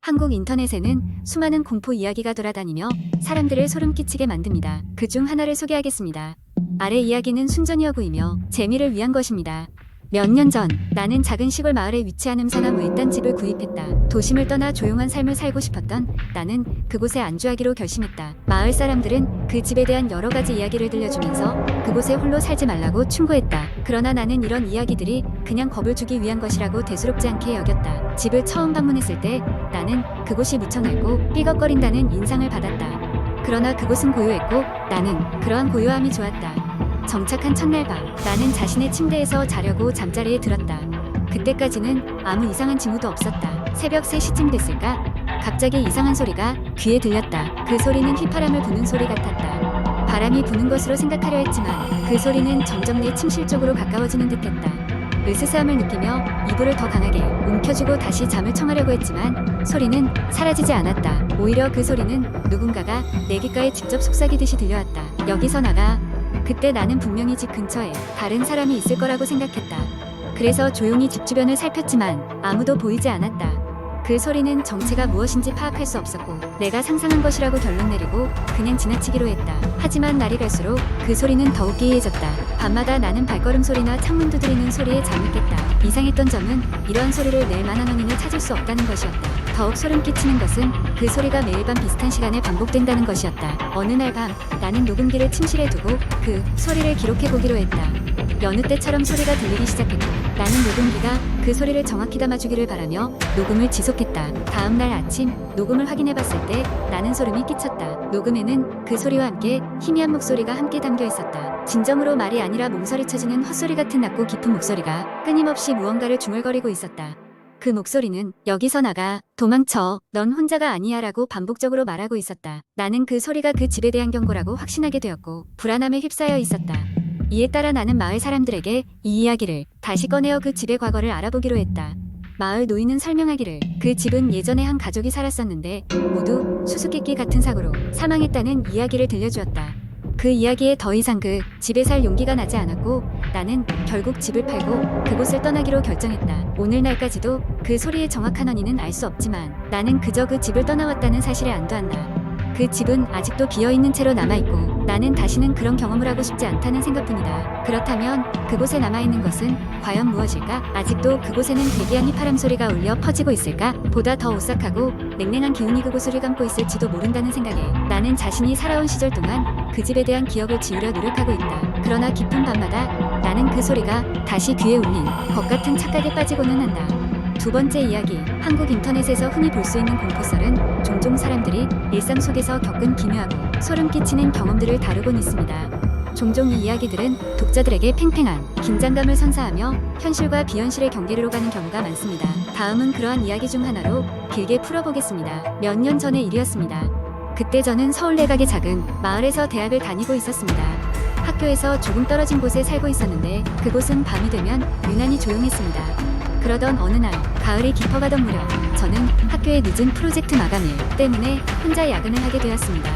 한국 인터넷에는 수많은 공포 이야기가 돌아다니며 사람들을 소름 끼치게 만듭니다. 그중 하나를 소개하겠습니다. 아래 이야기는 순전이어구이며 재미를 위한 것입니다. 몇 년 전 나는 작은 시골 마을에 위치한 음산한 외딴 집을 구입했다. 도심을 떠나 조용한 삶을 살고 싶었던 나는 그곳에 안주하기로 결심했다. 마을 사람들은 그 집에 대한 여러 가지 이야기를 들려주면서 그곳에 홀로 살지 말라고 충고했다. 그러나 나는 이런 이야기들이 그냥 겁을 주기 위한 것이라고 대수롭지 않게 여겼다. 집을 처음 방문했을 때 나는 그곳이 무척 낡고 삐걱거린다는 인상을 받았다. 그러나 그곳은 고요했고 나는 그러한 고요함이 좋았다. 정착한 첫날 밤, 나는 자신의 침대에서 자려고 잠자리에 들었다. 그때까지는 아무 이상한 징후도 없었다. 새벽 3시쯤 됐을까? 갑자기 이상한 소리가 귀에 들렸다. 그 소리는 휘파람을 부는 소리 같았다. 바람이 부는 것으로 생각하려 했지만 그 소리는 점점 내 침실 쪽으로 가까워지는 듯했다. 으스스함을 느끼며 이불을 더 강하게 움켜쥐고 다시 잠을 청하려고 했지만 소리는 사라지지 않았다. 오히려 그 소리는 누군가가 내 귓가에 직접 속삭이듯이 들려왔다. 여기서 나가. 그때 나는 분명히 집 근처에 다른 사람이 있을 거라고 생각했다. 그래서 조용히 집 주변을 살폈지만 아무도 보이지 않았다. 그 소리는 정체가 무엇인지 파악할 수 없었고 내가 상상한 것이라고 결론 내리고 그냥 지나치기로 했다. 하지만 날이 갈수록 그 소리는 더욱 기이해졌다. 밤마다 나는 발걸음 소리나 창문 두드리는 소리에 잠을 깼다. 이상했던 점은 이러한 소리를 낼 만한 원인을 찾을 수 없다는 것이었다. 더욱 소름 끼치는 것은 그 소리가 매일 밤 비슷한 시간에 반복된다는 것이었다. 어느 날 밤 나는 녹음기를 침실에 두고 그 소리를 기록해보기로 했다. 여느 때처럼 소리가 들리기 시작했고 나는 녹음기가 그 소리를 정확히 담아주기를 바라며 녹음을 지속했다. 다음날 아침 녹음을 확인해봤을 때 나는 소름이 끼쳤다. 녹음에는 그 소리와 함께 희미한 목소리가 함께 담겨 있었다. 진정으로 말이 아니라 몸서리쳐지는 헛소리 같은 낮고 깊은 목소리가 끊임없이 무언가를 중얼거리고 있었다. 그 목소리는 여기서 나가, 도망쳐, 넌 혼자가 아니야 라고 반복적으로 말하고 있었다. 나는 그 소리가 그 집에 대한 경고라고 확신하게 되었고 불안함에 휩싸여 있었다. 이에 따라 나는 마을 사람들에게 이 이야기를 다시 꺼내어 그 집의 과거를 알아보기로 했다. 마을 노인은 설명하기를 그 집은 예전에 한 가족이 살았었는데 모두 수수께끼 같은 사고로 사망했다는 이야기를 들려주었다. 그 이야기에 더 이상 그 집에 살 용기가 나지 않았고 나는 결국 집을 팔고 그곳을 떠나기로 결정했다. 오늘날까지도 그 소리의 정확한 원인은 알 수 없지만 나는 그저 그 집을 떠나왔다는 사실에 안도한다. 그 집은 아직도 비어있는 채로 남아있고 나는 다시는 그런 경험을 하고 싶지 않다는 생각뿐이다. 그렇다면 그곳에 남아있는 것은 과연 무엇일까? 아직도 그곳에는 괴기한 휘파람 소리가 울려 퍼지고 있을까? 보다 더 오싹하고 냉랭한 기운이 그곳을 감고 있을지도 모른다는 생각에 나는 자신이 살아온 시절 동안 그 집에 대한 기억을 지우려 노력하고 있다. 그러나 깊은 밤마다 나는 그 소리가 다시 귀에 울린 것 같은 착각에 빠지고는 한다. 두 번째 이야기, 한국 인터넷에서 흔히 볼 수 있는 공포썰은 종종 사람들이 일상 속에서 겪은 기묘하고 소름 끼치는 경험들을 다루곤 있습니다. 종종 이 이야기들은 독자들에게 팽팽한 긴장감을 선사하며 현실과 비현실의 경계를 오가는 경우가 많습니다. 다음은 그러한 이야기 중 하나로 길게 풀어보겠습니다. 몇 년 전의 일이었습니다. 그때 저는 서울 내각의 작은 마을에서 대학을 다니고 있었습니다. 학교에서 조금 떨어진 곳에 살고 있었는데 그곳은 밤이 되면 유난히 조용했습니다. 그러던 어느 날 가을이 깊어가던 무렵 저는 학교의 늦은 프로젝트 마감일 때문에 혼자 야근을 하게 되었습니다.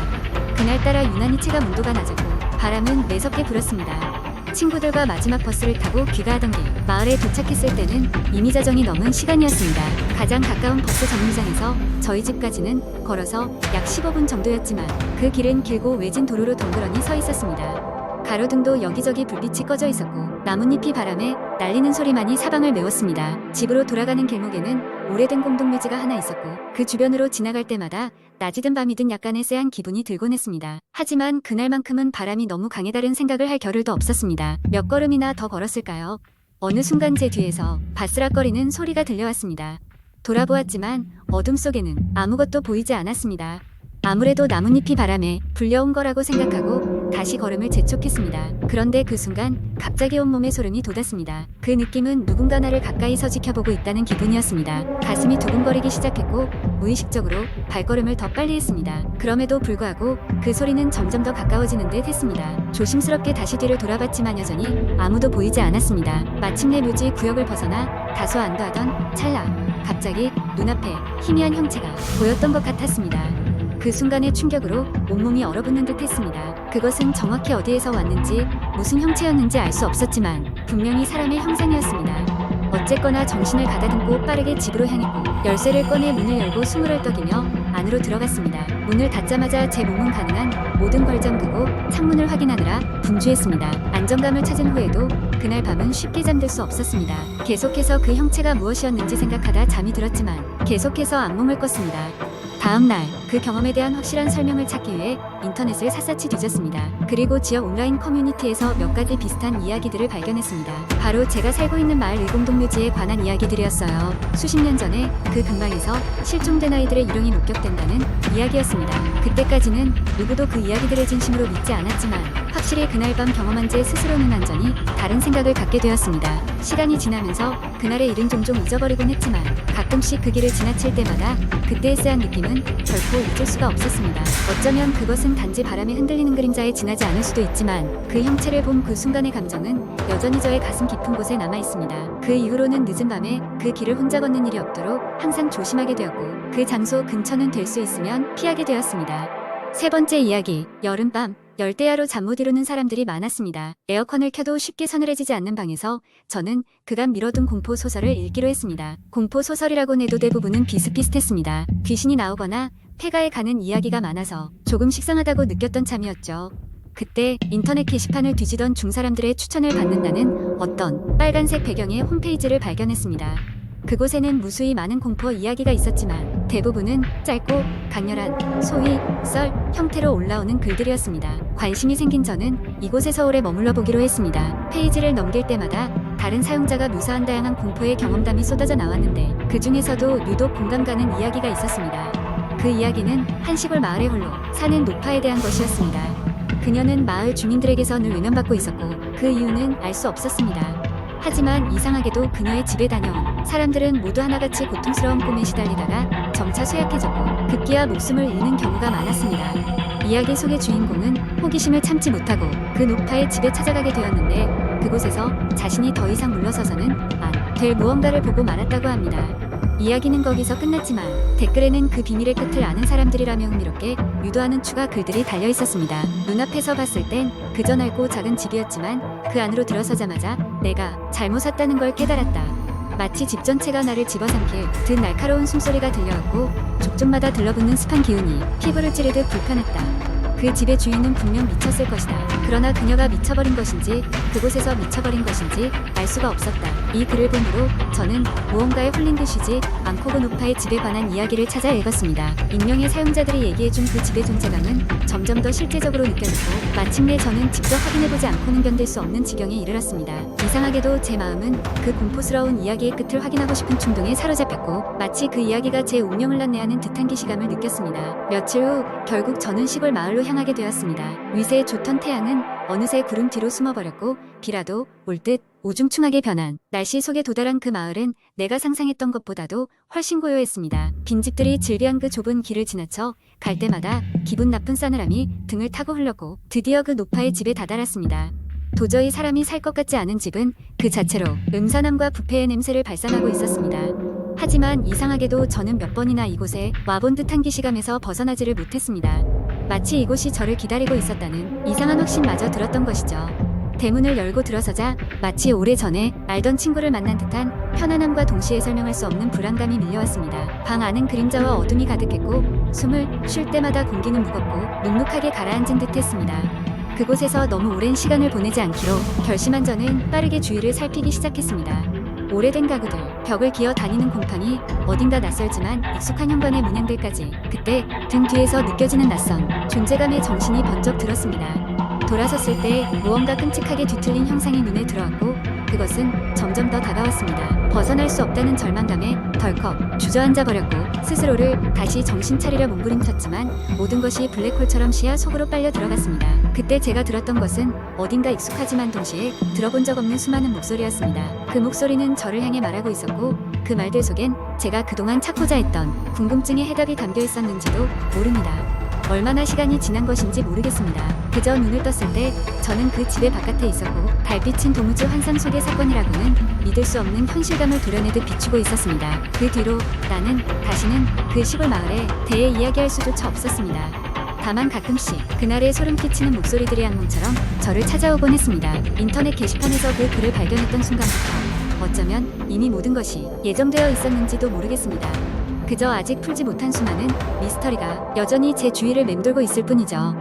그날따라 유난히 체감 온도가 낮았고 바람은 매섭게 불었습니다. 친구들과 마지막 버스를 타고 귀가하던 길 마을에 도착했을 때는 이미 자정이 넘은 시간이었습니다. 가장 가까운 버스 정류장에서 저희 집까지는 걸어서 약 15분 정도였지만 그 길은 길고 외진 도로로 덩그러니 서 있었습니다. 가로등도 여기저기 불빛이 꺼져 있었고 나뭇잎이 바람에 날리는 소리만이 사방을 메웠습니다. 집으로 돌아가는 길목에는 오래된 공동묘지가 하나 있었고 그 주변으로 지나갈 때마다 낮이든 밤이든 약간의 쎄한 기분이 들곤 했습니다. 하지만 그날만큼은 바람이 너무 강해 다른 생각을 할 겨를도 없었습니다. 몇 걸음이나 더 걸었을까요? 어느 순간 제 뒤에서 바스락거리는 소리가 들려왔습니다. 돌아보았지만 어둠 속에는 아무것도 보이지 않았습니다. 아무래도 나뭇잎이 바람에 불려온 거라고 생각하고 다시 걸음을 재촉했습니다. 그런데 그 순간 갑자기 온몸에 소름이 돋았습니다. 그 느낌은 누군가 나를 가까이서 지켜보고 있다는 기분이었습니다. 가슴이 두근거리기 시작했고 무의식적으로 발걸음을 더 빨리 했습니다. 그럼에도 불구하고 그 소리는 점점 더 가까워지는 듯 했습니다. 조심스럽게 다시 뒤를 돌아봤지만 여전히 아무도 보이지 않았습니다. 마침내 묘지 구역을 벗어나 다소 안도하던 찰나 갑자기 눈앞에 희미한 형체가 보였던 것 같았습니다. 그 순간의 충격으로 온몸이 얼어붙는 듯 했습니다. 그것은 정확히 어디에서 왔는지 무슨 형체였는지 알 수 없었지만 분명히 사람의 형상이었습니다. 어쨌거나 정신을 가다듬고 빠르게 집으로 향했고 열쇠를 꺼내 문을 열고 스물얼떡이며 안으로 들어갔습니다. 문을 닫자마자 제 몸은 가능한 모든 걸 잠그고 창문을 확인하느라 분주했습니다. 안정감을 찾은 후에도 그날 밤은 쉽게 잠들 수 없었습니다. 계속해서 그 형체가 무엇이었는지 생각하다 잠이 들었지만 계속해서 악몽을 꿨습니다. 다음 날 그 경험에 대한 확실한 설명을 찾기 위해 인터넷을 샅샅이 뒤졌습니다. 그리고 지역 온라인 커뮤니티에서 몇 가지 비슷한 이야기들을 발견했습니다. 바로 제가 살고 있는 마을 의공동묘지에 관한 이야기들이었어요. 수십 년 전에 그 근방에서 실종된 아이들의 유령이 목격된다는 이야기였습니다. 그때까지는 누구도 그 이야기들을 진심으로 믿지 않았지만 확실히 그날 밤 경험한 제 스스로는 완전히 다른 생각을 갖게 되었습니다. 시간이 지나면서 그날의 일은 종종 잊어버리곤 했지만 가끔씩 그 길을 지나칠 때마다 그때의 쎄한 느낌은 결코 잊을 수가 없었습니다. 어쩌면 그것은 단지 바람에 흔들리는 그림자에 지나지 않을 수도 있지만 그 형체를 본 그 순간의 감정은 여전히 저의 가슴 깊은 곳에 남아 있습니다. 그 이후로는 늦은 밤에 그 길을 혼자 걷는 일이 없도록 항상 조심하게 되었고 그 장소 근처는 될 수 있으면 피하게 되었습니다. 세 번째 이야기, 여름밤. 열대야로 잠 못 이루는 사람들이 많았습니다. 에어컨을 켜도 쉽게 서늘해지지 않는 방에서 저는 그간 미뤄둔 공포 소설을 읽기로 했습니다. 공포 소설이라곤 해도 대부분은 비슷비슷했습니다. 귀신이 나오거나 폐가에 가는 이야기가 많아서 조금 식상하다고 느꼈던 참이었죠. 그때 인터넷 게시판을 뒤지던 중 사람들의 추천을 받는다는 어떤 빨간색 배경의 홈페이지를 발견했습니다. 그곳에는 무수히 많은 공포 이야기가 있었지만 대부분은 짧고 강렬한 소위 썰 형태로 올라오는 글들이었습니다. 관심이 생긴 저는 이곳에서 오래 머물러 보기로 했습니다. 페이지를 넘길 때마다 다른 사용자가 묘사한 다양한 공포의 경험담이 쏟아져 나왔는데 그 중에서도 유독 공감 가는 이야기가 있었습니다. 그 이야기는 한 시골 마을에 홀로 사는 노파에 대한 것이었습니다. 그녀는 마을 주민들에게서 늘 외면받고 있었고 그 이유는 알 수 없었습니다. 하지만 이상하게도 그녀의 집에 다녀온 사람들은 모두 하나같이 고통스러운 꿈에 시달리다가 점차 쇠약해졌고 급기야 목숨을 잃는 경우가 많았습니다. 이야기 속의 주인공은 호기심을 참지 못하고 그 노파의 집에 찾아가게 되었는데 그곳에서 자신이 더 이상 물러서서는 안 될 무언가를 보고 말았다고 합니다. 이야기는 거기서 끝났지만 댓글에는 그 비밀의 끝을 아는 사람들이라며 흥미롭게 유도하는 추가 글들이 달려 있었습니다. 눈앞에서 봤을 땐 그저 넓고 작은 집이었지만 그 안으로 들어서자마자 내가 잘못 왔다는 걸 깨달았다. 마치 집 전체가 나를 집어삼킬 듯 날카로운 숨소리가 들려왔고 족족마다 들러붙는 습한 기운이 피부를 찌르듯 불편했다. 그 집의 주인은 분명 미쳤을 것이다. 그러나 그녀가 미쳐버린 것인지 그곳에서 미쳐버린 것인지 알 수가 없었다. 이 글을 보므로 저는 무언가에 홀린 듯이지 않고 그 노파의 집에 관한 이야기를 찾아 읽었습니다. 익명의 사용자들이 얘기해준 그 집의 존재감은 점점 더 실제적으로 느껴졌고 마침내 저는 직접 확인해보지 않고는 견딜 수 없는 지경에 이르렀습니다. 이상하게도 제 마음은 그 공포스러운 이야기의 끝을 확인하고 싶은 충동에 사로잡혔고 마치 그 이야기가 제 운명을 안내하는 듯한 기시감을 느꼈습니다. 며칠 후 결국 저는 시골 마을로 향하게 되었습니다. 위세에 좋던 태양은 어느새 구름 뒤로 숨어버렸고 비라도 올 듯 우중충하게 변한 날씨 속에 도달한 그 마을은 내가 상상했던 것보다도 훨씬 고요했습니다. 빈집들이 질비한 그 좁은 길을 지나쳐 갈 때마다 기분 나쁜 싸늘함이 등을 타고 흘렀고 드디어 그 노파의 집에 다다랐습니다. 도저히 사람이 살 것 같지 않은 집은 그 자체로 음산함과 부패의 냄새를 발산하고 있었습니다. 하지만 이상하게도 저는 몇 번이나 이곳에 와본 듯한 기시감에서 벗어나지를 못했습니다. 마치 이곳이 저를 기다리고 있었다는 이상한 확신마저 들었던 것이죠. 대문을 열고 들어서자 마치 오래전에 알던 친구를 만난 듯한 편안함과 동시에 설명할 수 없는 불안감이 밀려왔습니다. 방 안은 그림자와 어둠이 가득했고 숨을 쉴 때마다 공기는 무겁고 눅눅하게 가라앉은 듯했습니다. 그곳에서 너무 오랜 시간을 보내지 않기로 결심한 저는 빠르게 주위를 살피기 시작했습니다. 오래된 가구들, 벽을 기어 다니는 곰팡이, 어딘가 낯설지만 익숙한 현관의 문양들까지 그때 등 뒤에서 느껴지는 낯선 존재감에 정신이 번쩍 들었습니다. 돌아섰을 때 무언가 끔찍하게 뒤틀린 형상이 눈에 들어왔고 그것은 점점 더 다가왔습니다. 벗어날 수 없다는 절망감에 덜컥 주저앉아 버렸고 스스로를 다시 정신 차리려 몸부림쳤지만 모든 것이 블랙홀처럼 시야 속으로 빨려 들어갔습니다. 그때 제가 들었던 것은 어딘가 익숙하지만 동시에 들어본 적 없는 수많은 목소리였습니다. 그 목소리는 저를 향해 말하고 있었고 그 말들 속엔 제가 그동안 찾고자 했던 궁금증의 해답이 담겨 있었는지도 모릅니다. 얼마나 시간이 지난 것인지 모르겠습니다. 그저 눈을 떴을 때 저는 그 집의 바깥에 있었고 달빛은 도무지 환상 속의 사건이라고는 믿을 수 없는 현실감을 도려내듯 비추고 있었습니다. 그 뒤로 나는 다시는 그 시골 마을에 대해 이야기할 수조차 없었습니다. 다만 가끔씩 그날의 소름 끼치는 목소리들이 악몽처럼 저를 찾아오곤 했습니다. 인터넷 게시판에서 그 글을 발견했던 순간부터 어쩌면 이미 모든 것이 예정되어 있었는지도 모르겠습니다. 그저 아직 풀지 못한 수많은 미스터리가 여전히 제 주위를 맴돌고 있을 뿐이죠.